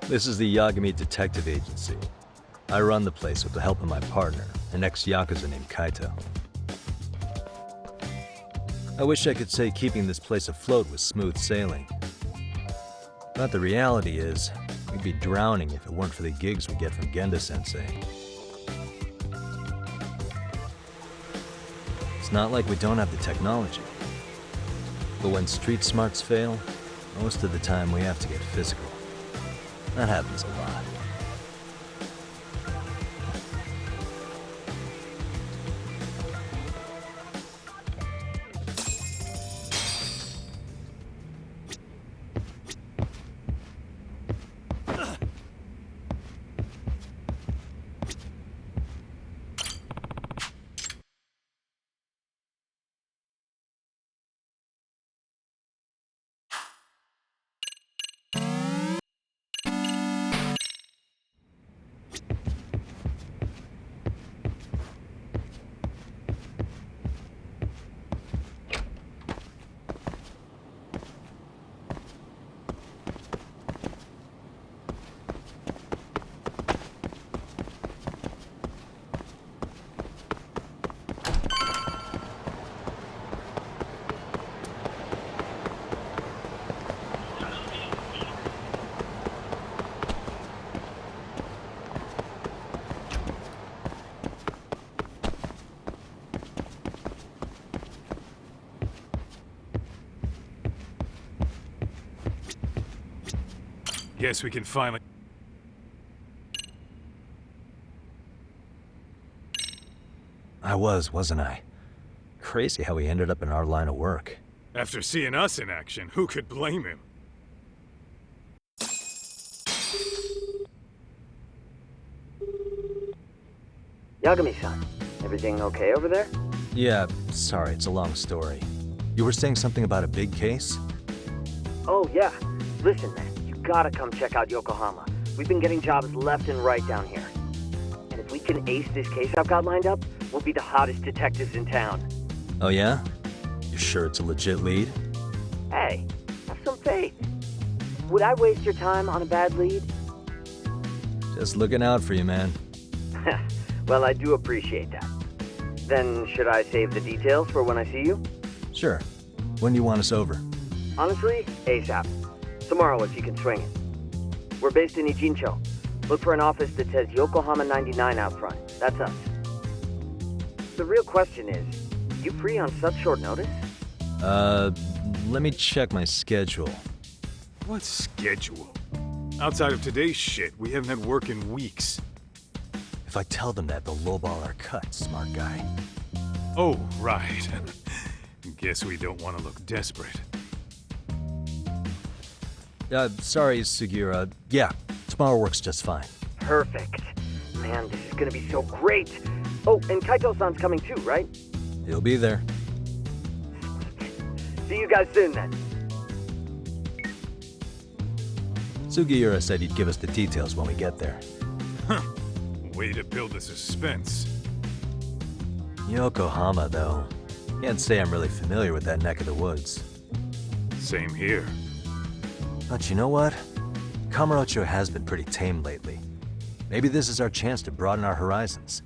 This is the Yagami Detective Agency. I run the place with the help of my partner, an ex-Yakuza named Kaito. I wish I could say keeping this place afloat was smooth sailing. But the reality is, we'd be drowning if it weren't for the gigs we get from Genda-sensei. It's not like we don't have the technology. But when street smarts fail, most of the time we have to get physical. That happens a lot. Guess we can finally... I wasn't I? Crazy how he ended up in our line of work. After seeing us in action, who could blame him? Yagami-san, everything okay over there? Yeah, sorry, it's a long story. You were saying something about a big case? Oh, yeah. Listen, man, you gotta come check out Yokohama. We've been getting jobs left and right down here. And if we can ace this case I've got lined up, we'll be the hottest detectives in town. Oh yeah? You sure it's a legit lead? Hey, have some faith. Would I waste your time on a bad lead? Just looking out for you, man. Well, I do appreciate that. Then, should I save the details for when I see you? Sure. When do you want us over? Honestly, ASAP. Tomorrow if you can swing it. We're based in Ijincho. Look for an office that says Yokohama 99 out front. That's us. The real question is, you free on such short notice? Let me check my schedule. What schedule? Outside of today's shit, we haven't had work in weeks. If I tell them that, they'll lowball our cut, smart guy. Oh, right. Guess we don't want to look desperate. Sorry, Sugiura. Yeah, tomorrow works just fine. Perfect. Man, this is gonna be so great. Oh, and Kaito-san's coming too, right? He'll be there. See you guys soon then. Sugiura said he'd give us the details when we get there. Huh. Way to build the suspense. Yokohama, though. Can't say I'm really familiar with that neck of the woods. Same here. But you know what? Kamurocho has been pretty tame lately. Maybe this is our chance to broaden our horizons.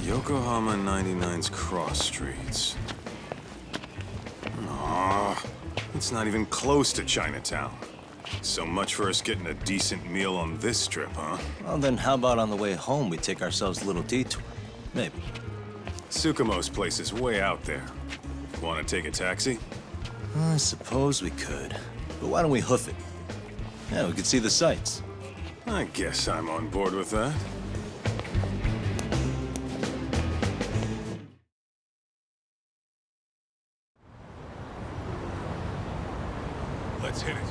Yokohama 99's cross streets. Aw, it's not even close to Chinatown. So much for us getting a decent meal on this strip, huh? Well, then how about on the way home we take ourselves a little detour? Maybe. Tsukumo's place is way out there. Want to take a taxi? I suppose we could. But why don't we hoof it? Yeah, we could see the sights. I guess I'm on board with that. Let's hit it.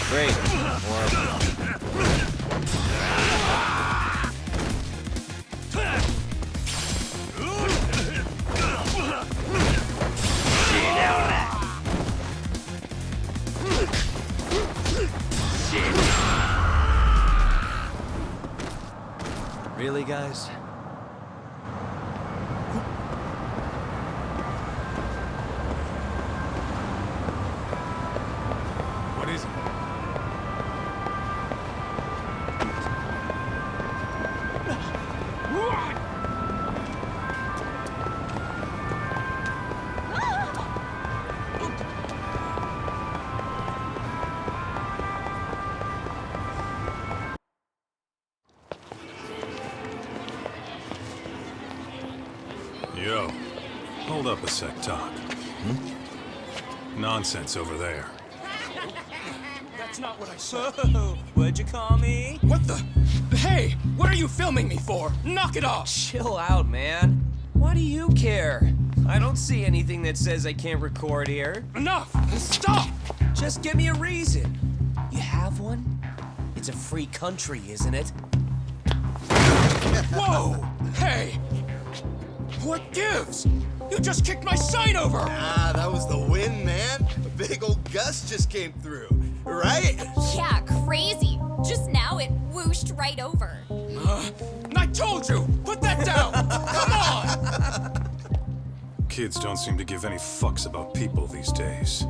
Great. Or... Really, guys? What is it? Yo, hold up a sec, Doc. Nonsense over there. That's not what I said. What'd you call me? What the? Hey, what are you filming me for? Knock it off! Chill out, man. Why do you care? I don't see anything that says I can't record here. Enough! Stop! Just give me a reason. You have one? It's a free country, isn't it? Whoa! Hey! What gives? You just kicked my sign over! Ah, that was the wind, man. A big old gust just came through, right? Yeah, crazy. Just now it whooshed right over. I told you! Put that down! Come on! Kids don't seem to give any fucks about people these days.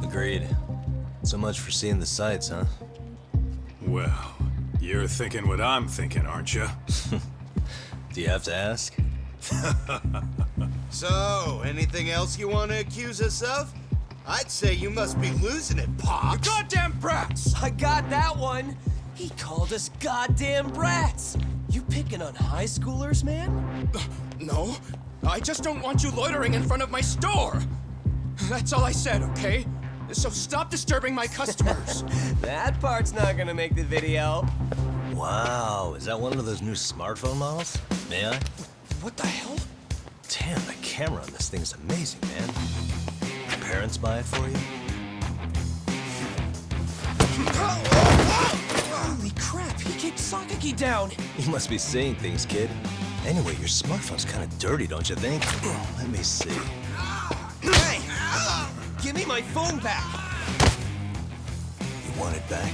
Agreed. So much for seeing the sights, huh? Well, you're thinking what I'm thinking, aren't you? Do you have to ask? So, anything else you want to accuse us of? I'd say you must be losing it, Pops. You goddamn brats! I got that one. He called us goddamn brats. You picking on high schoolers, man? No, I just don't want you loitering in front of my store. That's all I said, okay? So stop disturbing my customers. That part's not gonna make the video. Wow, is that one of those new smartphone models? May I? What the hell? Damn, the camera on this thing's amazing, man. Your parents buy it for you? Holy crap, he kicked Sakaki down. You must be seeing things, kid. Anyway, your smartphone's kind of dirty, don't you think? Let me see. Hey! Give me my phone back! You want it back?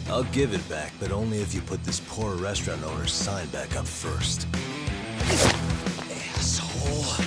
I'll give it back, but only if you put this poor restaurant owner's sign back up first. Asshole.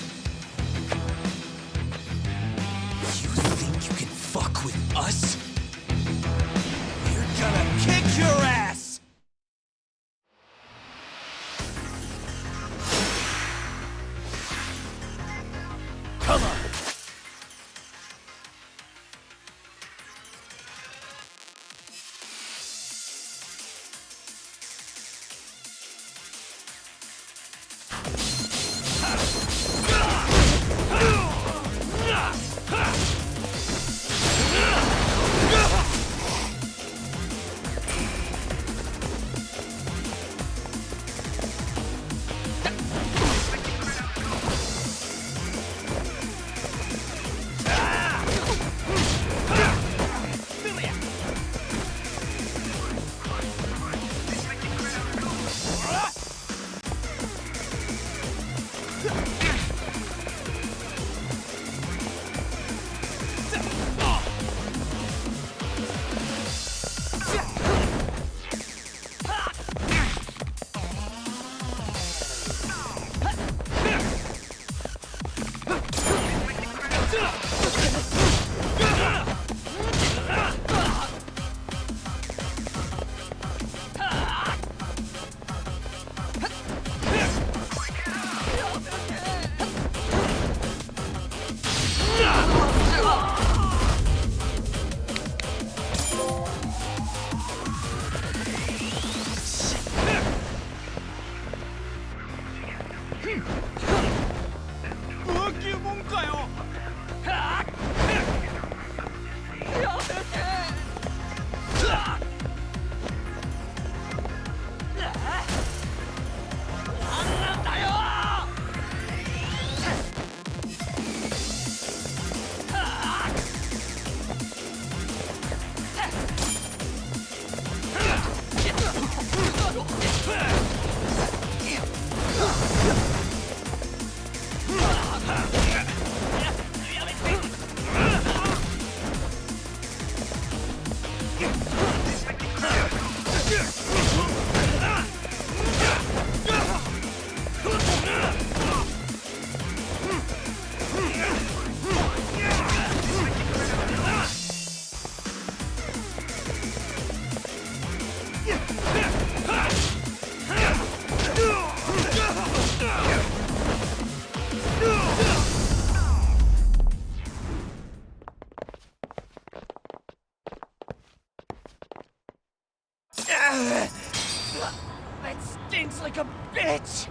That stinks like a bitch!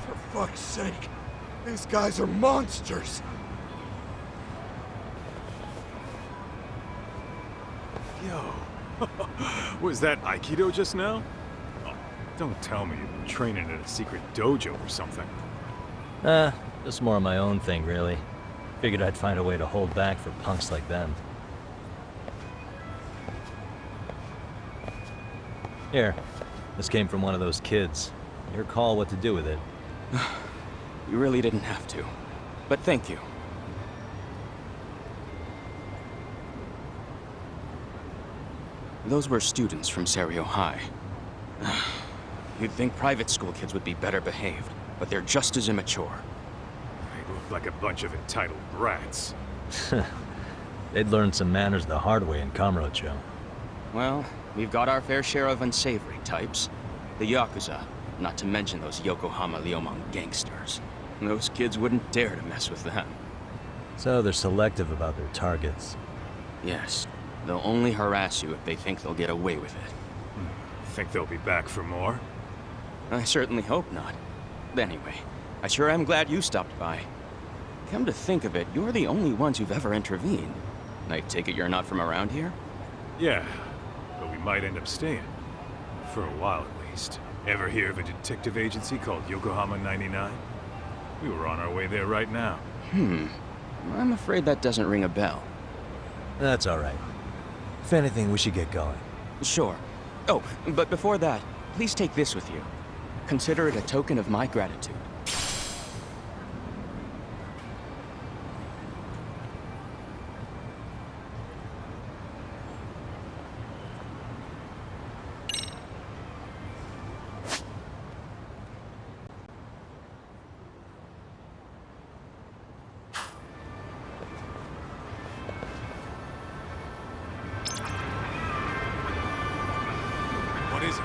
For fuck's sake, these guys are monsters! Yo, was that Aikido just now? Oh, don't tell me you've been training at a secret dojo or something. Just more of my own thing, really. Figured I'd find a way to hold back for punks like them. Here, this came from one of those kids. Your call what to do with it. You really didn't have to. But thank you. Those were students from Serio High. You'd think private school kids would be better behaved, but they're just as immature. They look like a bunch of entitled brats. They'd learned some manners the hard way in Kamurocho. Well, we've got our fair share of unsavory types. The Yakuza, not to mention those Yokohama Liomang gangsters. Those kids wouldn't dare to mess with them. So they're selective about their targets. Yes, they'll only harass you if they think they'll get away with it. Think they'll be back for more? I certainly hope not. But anyway, I sure am glad you stopped by. Come to think of it, you're the only ones who've ever intervened. I take it you're not from around here? Yeah, but we might end up staying. For a while at least. Ever hear of a detective agency called Yokohama 99? We were on our way there right now. I'm afraid that doesn't ring a bell. That's all right. If anything, we should get going. Sure. Oh, but before that, please take this with you. Consider it a token of my gratitude. What is it?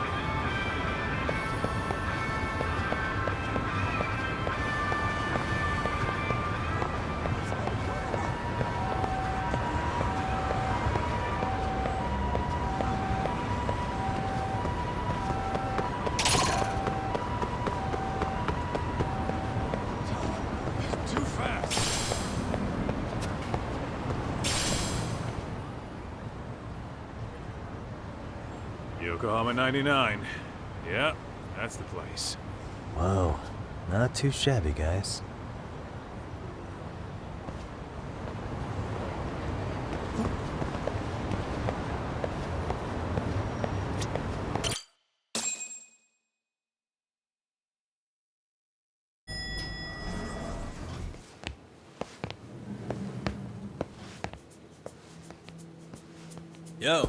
Too fast. Yokohama 99. Yeah, that's the place. Whoa, not too shabby, guys. Yo.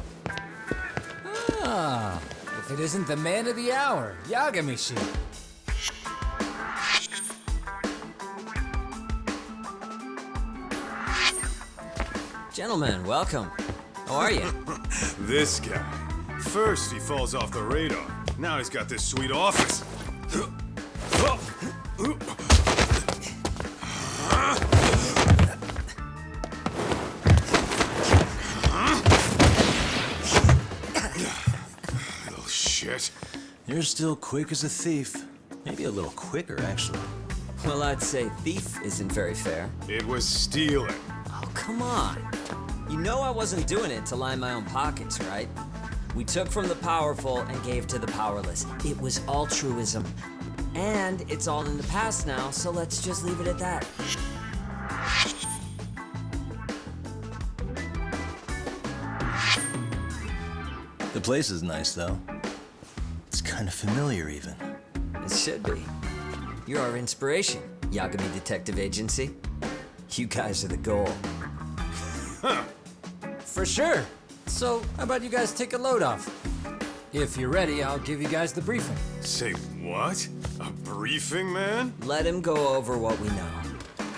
Ah, if it isn't the man of the hour, Yagamishi. Gentlemen, welcome. How are you? This guy. First he falls off the radar. Now he's got this sweet office. Little shit. You're still quick as a thief. Maybe a little quicker, actually. Well, I'd say thief isn't very fair. It was stealing. Oh, come on. You know I wasn't doing it to line my own pockets, right? We took from the powerful and gave to the powerless. It was altruism. And it's all in the past now, so let's just leave it at that. The place is nice, though. It's kind of familiar, even. It should be. You're our inspiration, Yagami Detective Agency. You guys are the goal. For sure. So, how about you guys take a load off? If you're ready, I'll give you guys the briefing. Say what? A briefing, man? Let him go over what we know.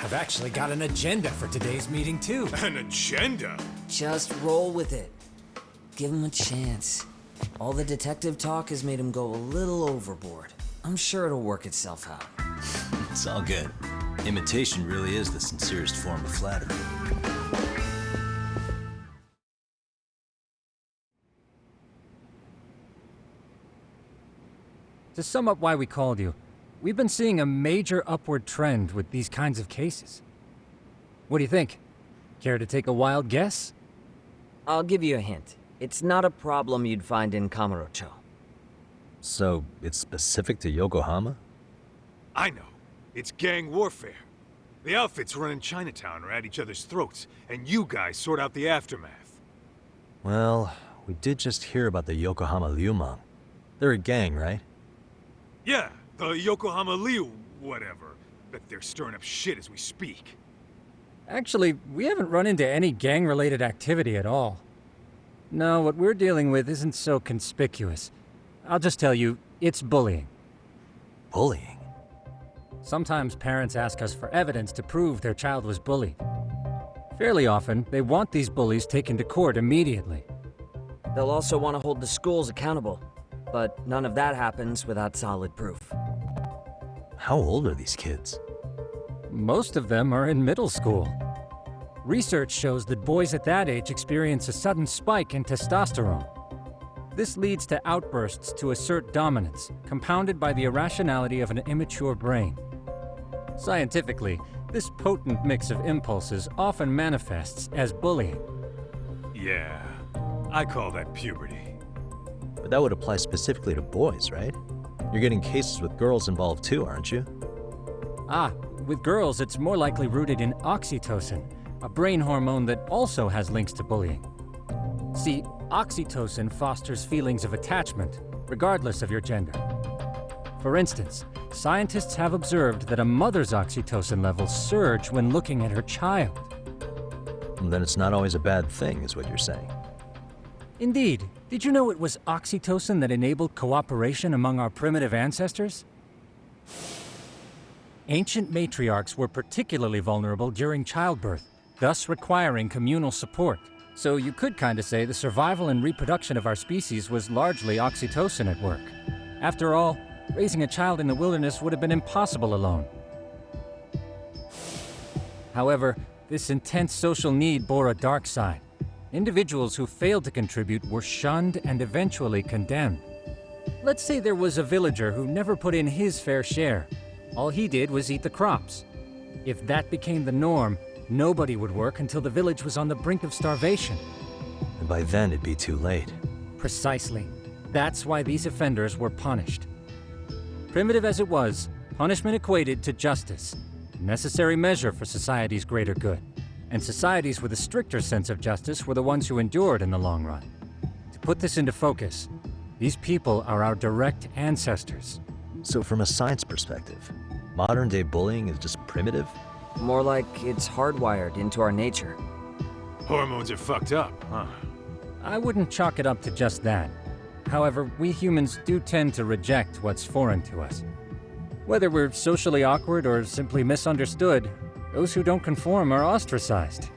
I've actually got an agenda for today's meeting, too. An agenda? Just roll with it. Give him a chance. All the detective talk has made him go a little overboard. I'm sure it'll work itself out. It's all good. Imitation really is the sincerest form of flattery. To sum up why we called you, we've been seeing a major upward trend with these kinds of cases. What do you think? Care to take a wild guess? I'll give you a hint. It's not a problem you'd find in Kamurocho. So, it's specific to Yokohama? I know. It's gang warfare. The outfits running Chinatown are at each other's throats, and you guys sort out the aftermath. Well, we did just hear about the Yokohama Liumang. They're a gang, right? Yeah, the Yokohama Liu, whatever. Bet they're stirring up shit as we speak. Actually, we haven't run into any gang-related activity at all. No, what we're dealing with isn't so conspicuous. I'll just tell you, it's bullying. Bullying? Sometimes parents ask us for evidence to prove their child was bullied. Fairly often, they want these bullies taken to court immediately. They'll also want to hold the schools accountable, but none of that happens without solid proof. How old are these kids? Most of them are in middle school. Research shows that boys at that age experience a sudden spike in testosterone. This leads to outbursts to assert dominance, compounded by the irrationality of an immature brain. Scientifically, this potent mix of impulses often manifests as bullying. Yeah, I call that puberty. But that would apply specifically to boys, right? You're getting cases with girls involved too, aren't you? Ah, with girls it's more likely rooted in oxytocin, a brain hormone that also has links to bullying. See, oxytocin fosters feelings of attachment, regardless of your gender. For instance, scientists have observed that a mother's oxytocin levels surge when looking at her child. And then it's not always a bad thing, is what you're saying. Indeed. Did you know it was oxytocin that enabled cooperation among our primitive ancestors? Ancient matriarchs were particularly vulnerable during childbirth, thus requiring communal support. So you could kinda say the survival and reproduction of our species was largely oxytocin at work. After all, raising a child in the wilderness would have been impossible alone. However, this intense social need bore a dark side. Individuals who failed to contribute were shunned and eventually condemned. Let's say there was a villager who never put in his fair share. All he did was eat the crops. If that became the norm, nobody would work until the village was on the brink of starvation. And by then it'd be too late. Precisely. That's why these offenders were punished. Primitive as it was, punishment equated to justice, a necessary measure for society's greater good. And societies with a stricter sense of justice were the ones who endured in the long run. To put this into focus, these people are our direct ancestors. So from a science perspective, modern-day bullying is just primitive? More like it's hardwired into our nature. Hormones are fucked up, huh? I wouldn't chalk it up to just that. However, we humans do tend to reject what's foreign to us. Whether we're socially awkward or simply misunderstood, those who don't conform are ostracized.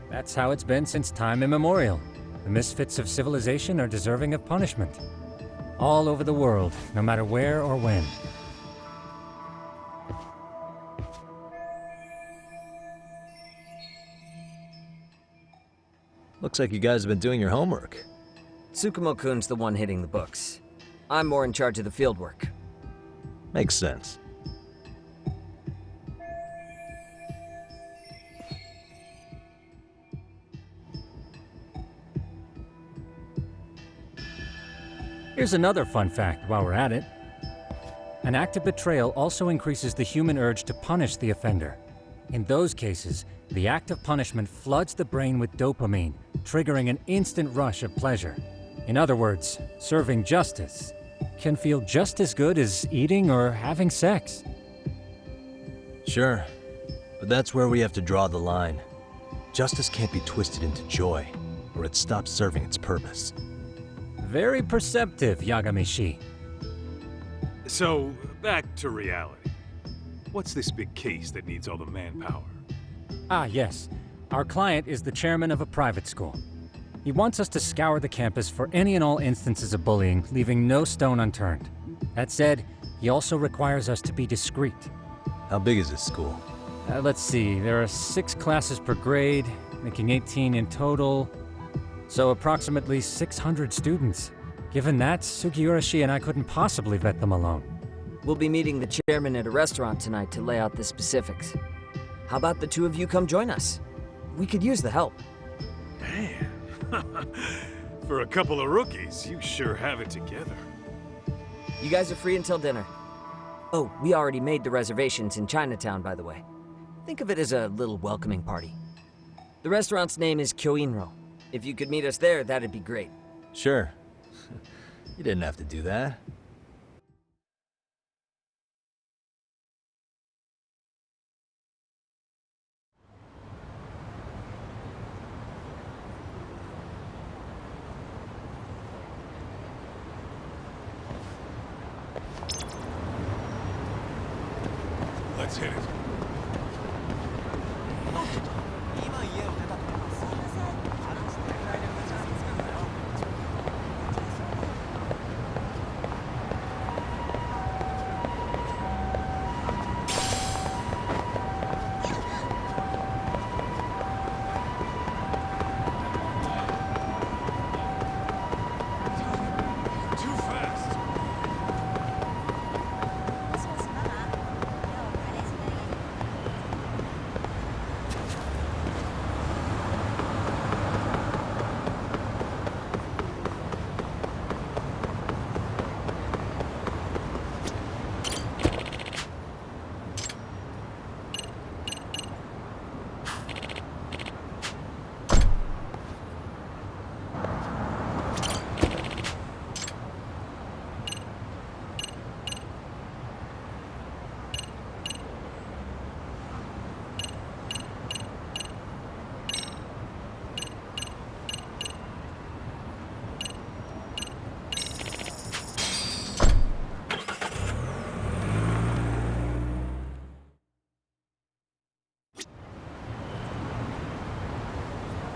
That's how it's been since time immemorial. The misfits of civilization are deserving of punishment. All over the world, no matter where or when. Looks like you guys have been doing your homework. Tsukumo-kun's the one hitting the books. I'm more in charge of the fieldwork. Makes sense. Here's another fun fact while we're at it. An act of betrayal also increases the human urge to punish the offender. In those cases, the act of punishment floods the brain with dopamine, triggering an instant rush of pleasure. In other words, serving justice can feel just as good as eating or having sex. Sure, but that's where we have to draw the line. Justice can't be twisted into joy, or it stops serving its purpose. Very perceptive, Yagami-shi. So, back to reality. What's this big case that needs all the manpower? Ah, yes. Our client is the chairman of a private school. He wants us to scour the campus for any and all instances of bullying, leaving no stone unturned. That said, he also requires us to be discreet. How big is this school? Let's see, there are 6 classes per grade, making 18 in total. So approximately 600 students. Given that, Sugiurashi and I couldn't possibly vet them alone. We'll be meeting the chairman at a restaurant tonight to lay out the specifics. How about the two of you come join us? We could use the help. Man, for a couple of rookies, you sure have it together. You guys are free until dinner. Oh, we already made the reservations in Chinatown, by the way. Think of it as a little welcoming party. The restaurant's name is Kyoinro. If you could meet us there, that'd be great. Sure. You didn't have to do that. Let's hit it.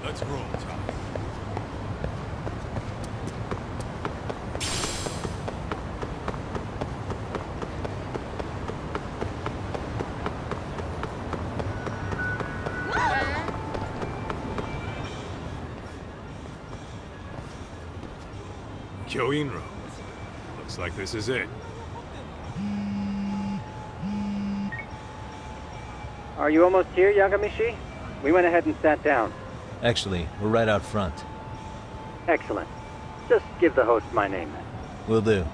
Let's roll, Tom. Kyoinro. Looks like this is it. Are you almost here, Yagami-shi? We went ahead and sat down. Actually, we're right out front. Excellent. Just give the host my name then. Will do.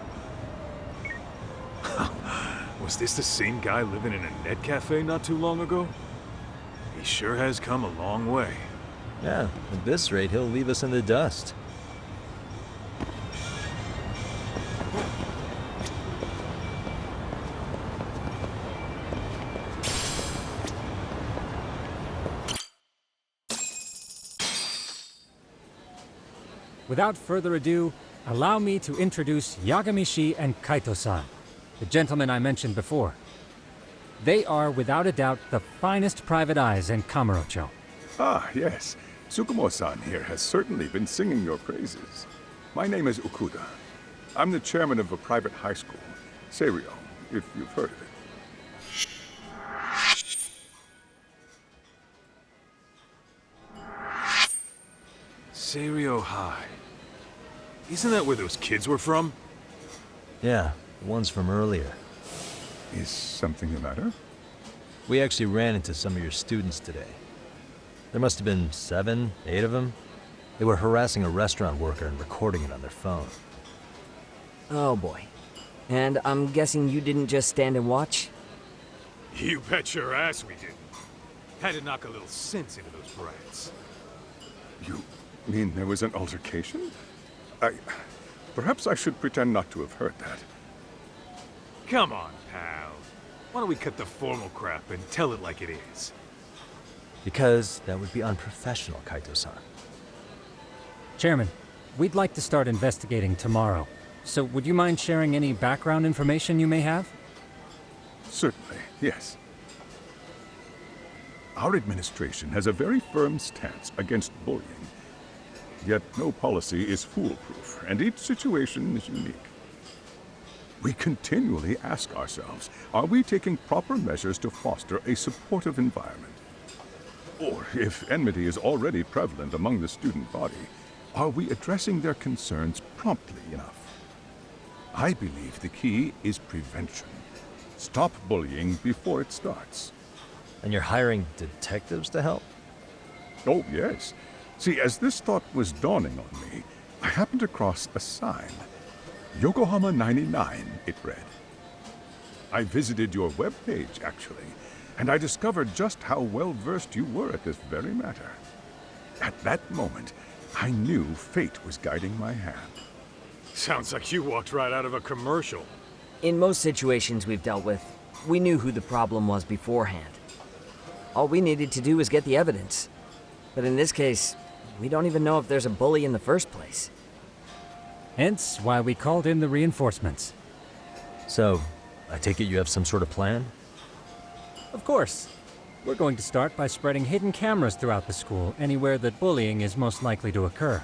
Was this the same guy living in a net cafe not too long ago? He sure has come a long way. Yeah, at this rate, he'll leave us in the dust. Without further ado, allow me to introduce Yagami-shi and Kaito-san, the gentlemen I mentioned before. They are, without a doubt, the finest private eyes in Kamurocho. Ah, yes. Tsukumo-san here has certainly been singing your praises. My name is Okuda. I'm the chairman of a private high school, Seiryo, if you've heard of it. Seiryo High. Isn't that where those kids were from? Yeah, the ones from earlier. Is something the matter? We actually ran into some of your students today. There must have been 7, 8 of them. They were harassing a restaurant worker and recording it on their phone. Oh boy. And I'm guessing you didn't just stand and watch? You bet your ass we didn't. Had to knock a little sense into those brats. You mean there was an altercation? Perhaps I should pretend not to have heard that. Come on, pal. Why don't we cut the formal crap and tell it like it is? Because that would be unprofessional, Kaito-san. Chairman, we'd like to start investigating tomorrow. So would you mind sharing any background information you may have? Certainly, yes. Our administration has a very firm stance against bullying. Yet no policy is foolproof, and each situation is unique. We continually ask ourselves, are we taking proper measures to foster a supportive environment? Or, if enmity is already prevalent among the student body, are we addressing their concerns promptly enough? I believe the key is prevention. Stop bullying before it starts. And you're hiring detectives to help? Oh, yes. See, as this thought was dawning on me, I happened across a sign. Yokohama 99, it read. I visited your webpage, actually, and I discovered just how well-versed you were at this very matter. At that moment, I knew fate was guiding my hand. Sounds like you walked right out of a commercial. In most situations we've dealt with, we knew who the problem was beforehand. All we needed to do was get the evidence. But in this case, we don't even know if there's a bully in the first place. Hence why we called in the reinforcements. So, I take it you have some sort of plan? Of course. We're going to start by spreading hidden cameras throughout the school, anywhere that bullying is most likely to occur.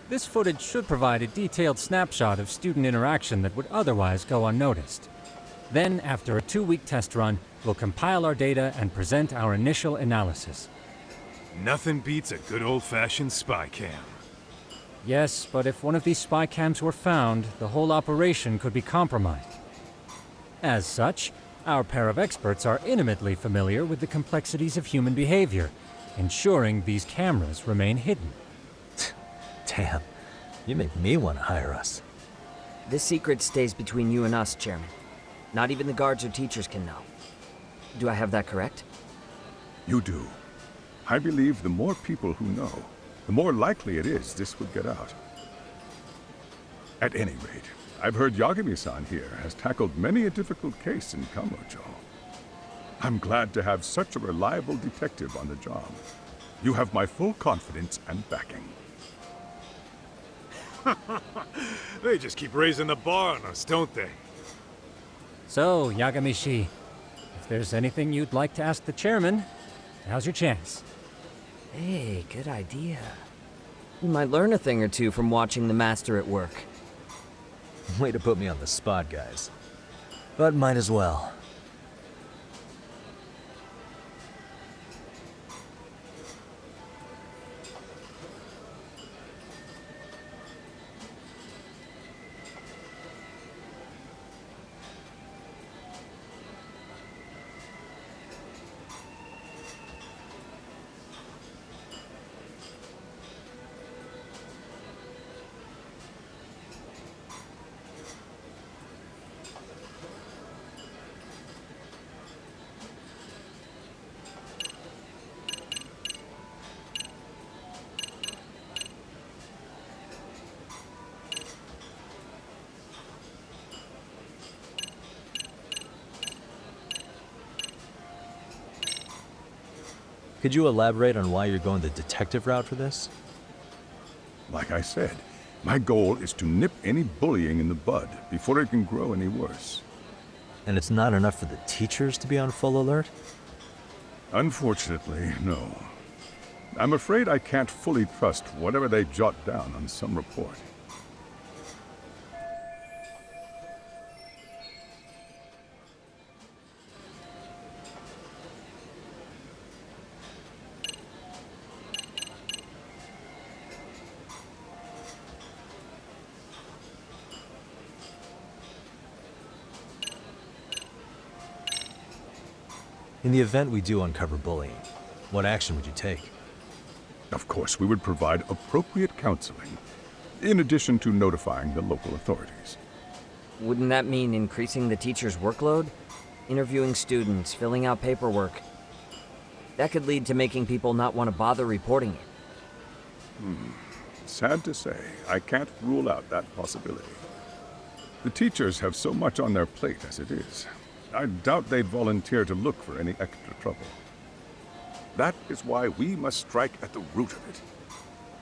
This footage should provide a detailed snapshot of student interaction that would otherwise go unnoticed. Then, after a 2-week test run, we'll compile our data and present our initial analysis. Nothing beats a good old-fashioned spy cam. Yes, but if one of these spy cams were found, the whole operation could be compromised. As such, our pair of experts are intimately familiar with the complexities of human behavior, ensuring these cameras remain hidden. Damn, you make me want to hire us. This secret stays between you and us, Chairman. Not even the guards or teachers can know. Do I have that correct? You do. I believe the more people who know, the more likely it is this would get out. At any rate, I've heard Yagami-san here has tackled many a difficult case in Kamurocho. I'm glad to have such a reliable detective on the job. You have my full confidence and backing. They just keep raising the bar on us, don't they? So, Yagami-shi, if there's anything you'd like to ask the chairman, now's your chance. Hey, good idea. We might learn a thing or two from watching the master at work. Way to put me on the spot, guys. But might as well. Could you elaborate on why you're going the detective route for this? Like I said, my goal is to nip any bullying in the bud before it can grow any worse. And it's not enough for the teachers to be on full alert? Unfortunately, no. I'm afraid I can't fully trust whatever they jot down on some report. In the event we do uncover bullying, what action would you take? Of course, we would provide appropriate counseling, in addition to notifying the local authorities. Wouldn't that mean increasing the teacher's workload? Interviewing students, filling out paperwork. That could lead to making people not want to bother reporting it. Sad to say, I can't rule out that possibility. The teachers have so much on their plate as it is. I doubt they'd volunteer to look for any extra trouble. That is why we must strike at the root of it.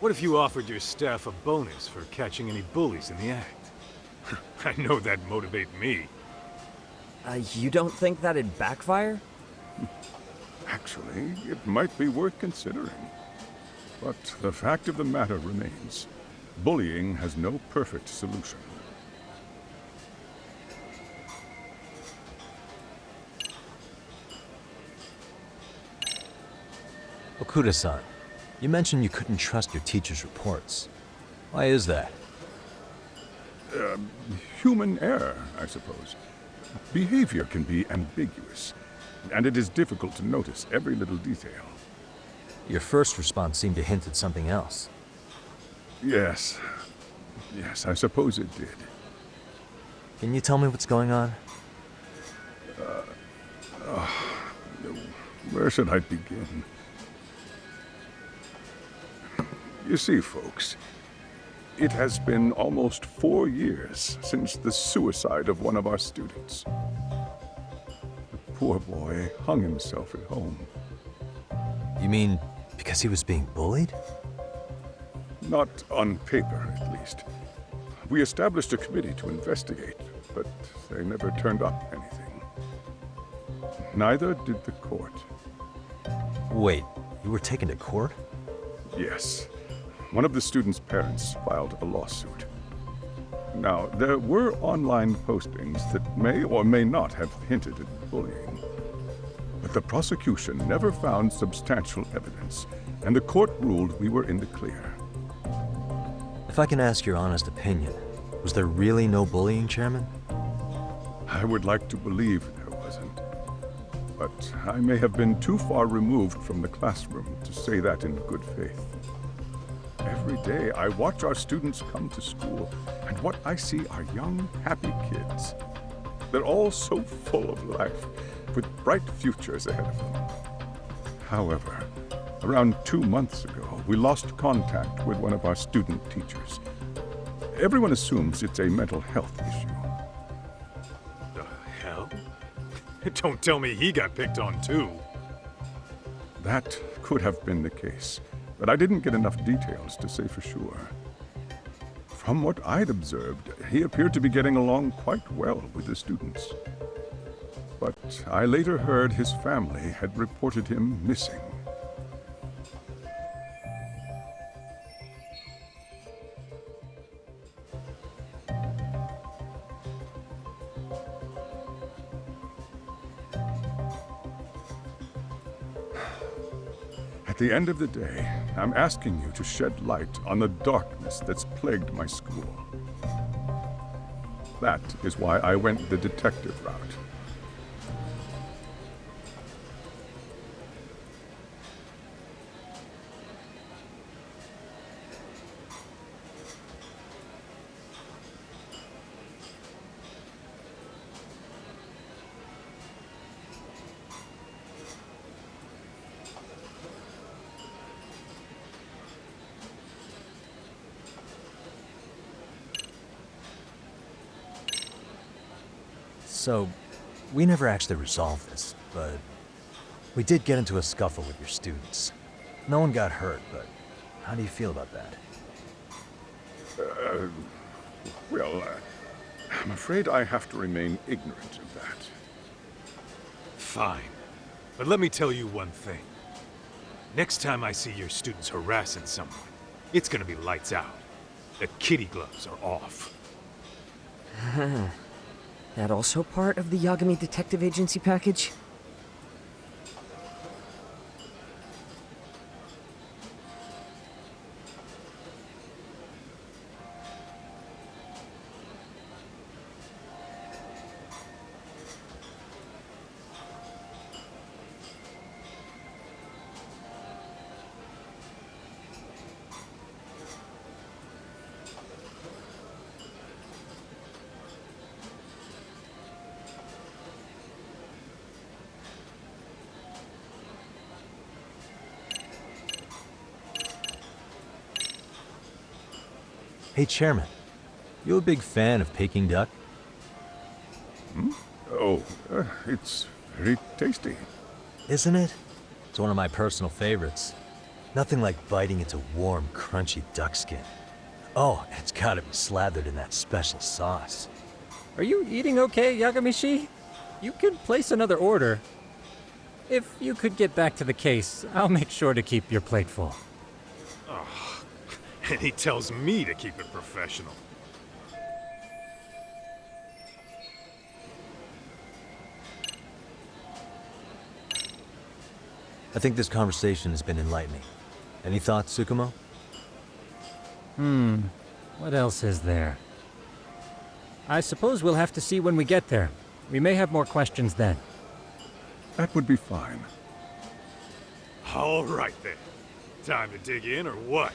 What if you offered your staff a bonus for catching any bullies in the act? I know that'd motivate me. You don't think that'd backfire? Actually, it might be worth considering. But the fact of the matter remains, bullying has no perfect solution. Okuda-san, you mentioned you couldn't trust your teacher's reports. Why is that? Human error, I suppose. Behavior can be ambiguous, and it is difficult to notice every little detail. Your first response seemed to hint at something else. Yes. Yes, I suppose it did. Can you tell me what's going on? Where should I begin? You see, folks, it has been almost 4 years since the suicide of one of our students. The poor boy hung himself at home. You mean because he was being bullied? Not on paper, at least. We established a committee to investigate, but they never turned up anything. Neither did the court. Wait, you were taken to court? Yes. One of the students' parents filed a lawsuit. Now, there were online postings that may or may not have hinted at bullying. But the prosecution never found substantial evidence, and the court ruled we were in the clear. If I can ask your honest opinion, was there really no bullying, Chairman? I would like to believe there wasn't. But I may have been too far removed from the classroom to say that in good faith. Every day I watch our students come to school, and what I see are young, happy kids. They're all so full of life, with bright futures ahead of them. However, around 2 months ago, we lost contact with one of our student teachers. Everyone assumes it's a mental health issue. The hell? Don't tell me he got picked on too. That could have been the case, but I didn't get enough details to say for sure. From what I'd observed, he appeared to be getting along quite well with the students. But I later heard his family had reported him missing. At the end of the day, I'm asking you to shed light on the darkness that's plagued my school. That is why I went the detective route. So, we never actually resolved this, but we did get into a scuffle with your students. No one got hurt, but how do you feel about that? I'm afraid I have to remain ignorant of that. Fine. But let me tell you one thing. Next time I see your students harassing someone, it's gonna be lights out. The kitty gloves are off. That also part of the Yagami Detective Agency package? Hey, Chairman, you a big fan of Peking duck? Oh, it's very tasty. Isn't it? It's one of my personal favorites. Nothing like biting into warm, crunchy duck skin. Oh, and it's gotta be slathered in that special sauce. Are you eating okay, Yagamishi? You could place another order. If you could get back to the case, I'll make sure to keep your plate full. And he tells me to keep it professional. I think this conversation has been enlightening. Any thoughts, Tsukumo? What else is there? I suppose we'll have to see when we get there. We may have more questions then. That would be fine. All right then. Time to dig in or what?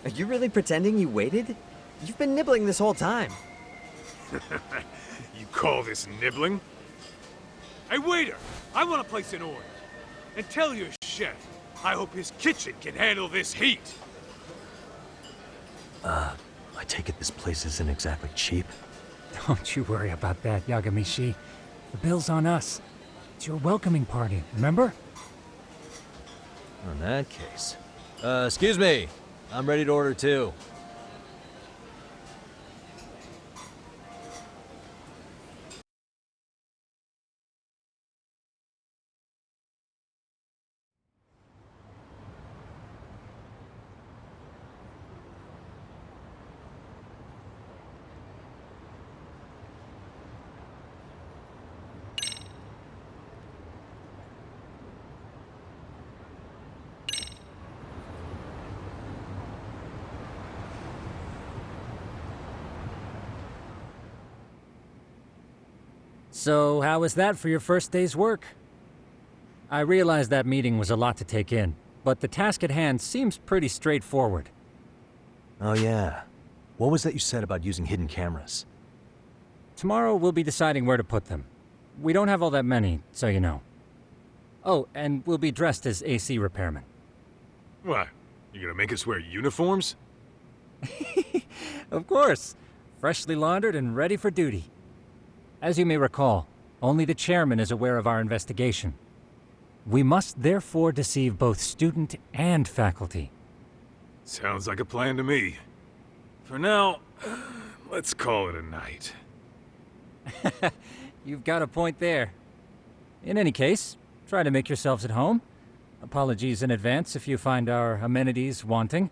Are you really pretending you waited? You've been nibbling this whole time. You call this nibbling? Hey waiter, I want to place an order. And tell your chef, I hope his kitchen can handle this heat. I take it this place isn't exactly cheap? Don't you worry about that, Yagamishi. The bill's on us. It's your welcoming party, remember? In that case. Excuse me. I'm ready to order too. So, how was that for your first day's work? I realize that meeting was a lot to take in, but the task at hand seems pretty straightforward. Oh yeah. What was that you said about using hidden cameras? Tomorrow we'll be deciding where to put them. We don't have all that many, so you know. Oh, and we'll be dressed as AC repairmen. What? You gonna make us wear uniforms? Of course. Freshly laundered and ready for duty. As you may recall, only the chairman is aware of our investigation. We must therefore deceive both student and faculty. Sounds like a plan to me. For now, let's call it a night. You've got a point there. In any case, try to make yourselves at home. Apologies in advance if you find our amenities wanting.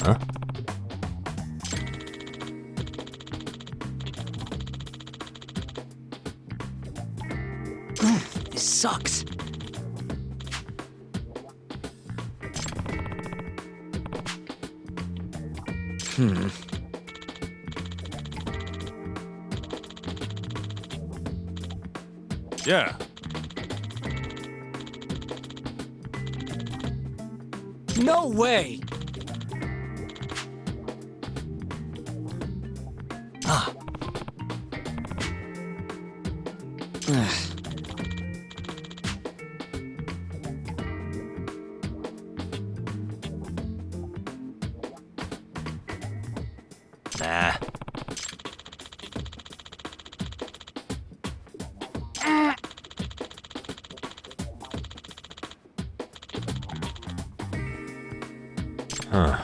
Huh? This sucks. Yeah. No way! Ah. Nah. Huh.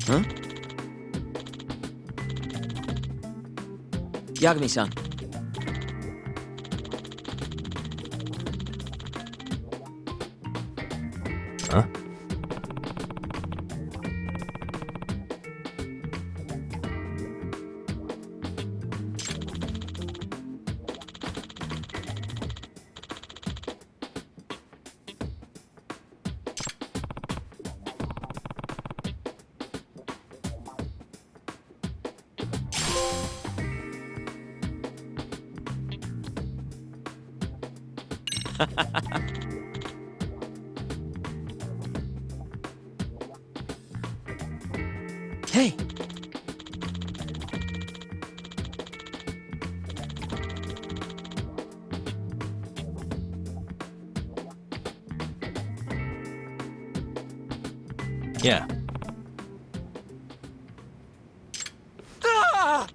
Huh? Yagami-san. Huh? Hey! Yeah. Ah!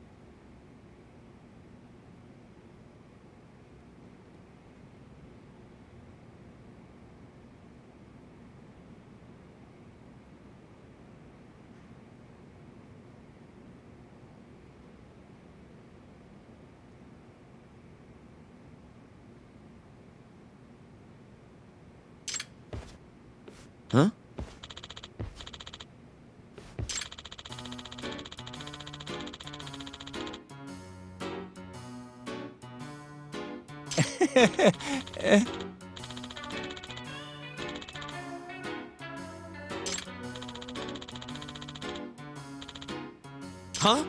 Huh? Huh?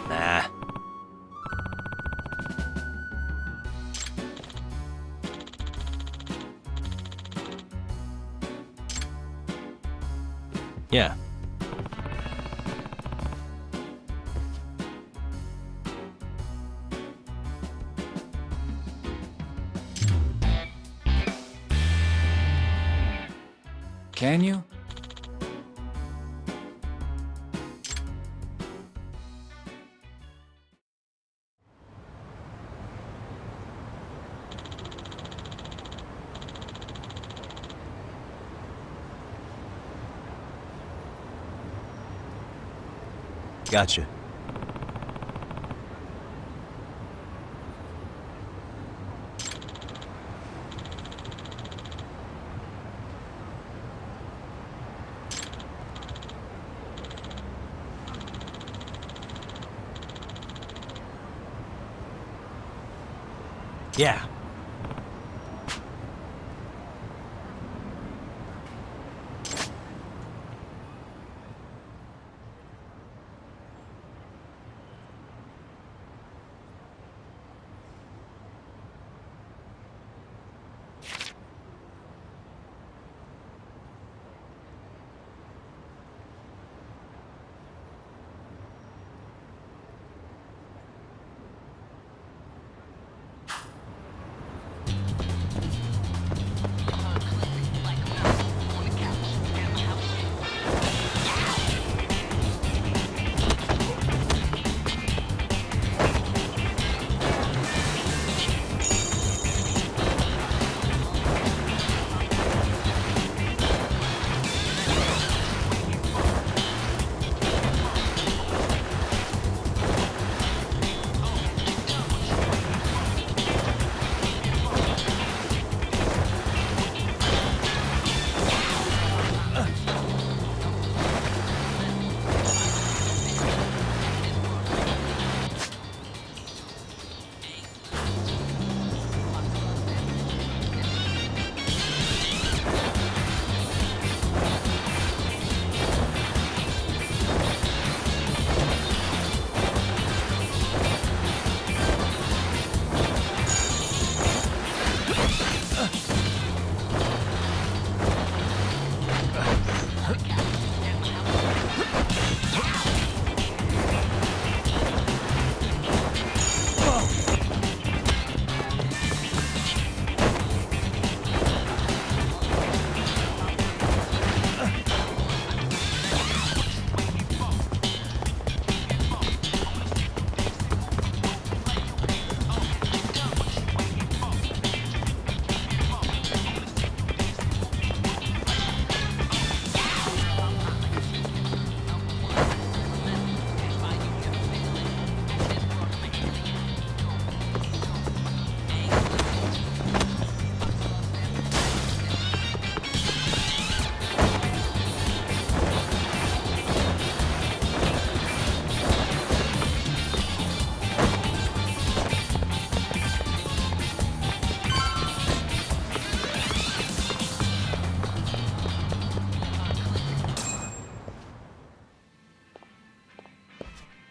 Nah. Yeah. Can you? Gotcha. Yeah.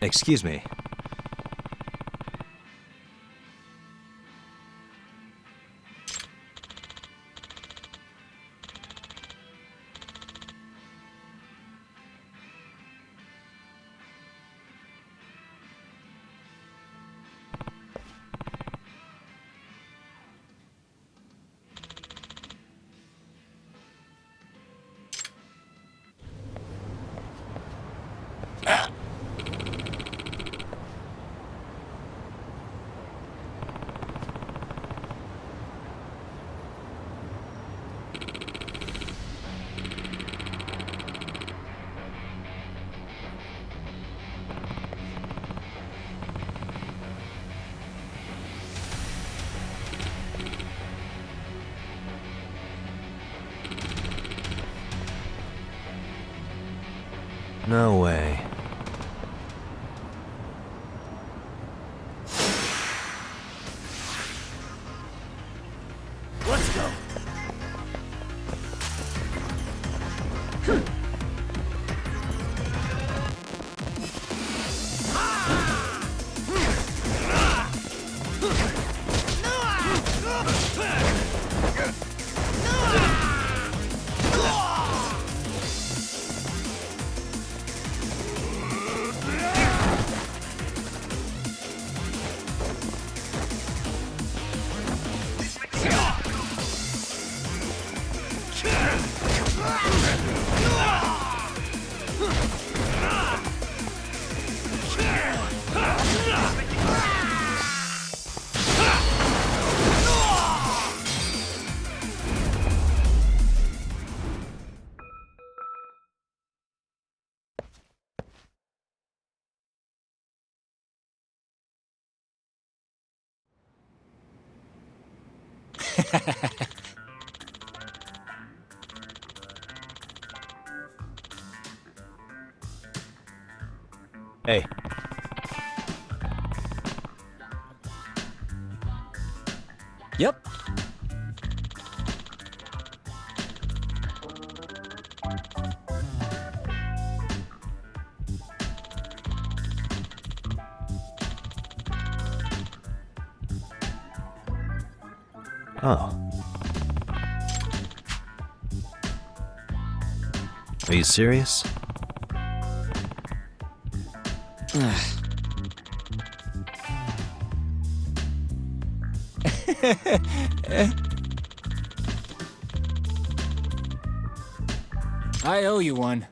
Excuse me. No way. Let's go. Hey. Yep. Oh. Are you serious? I owe you one.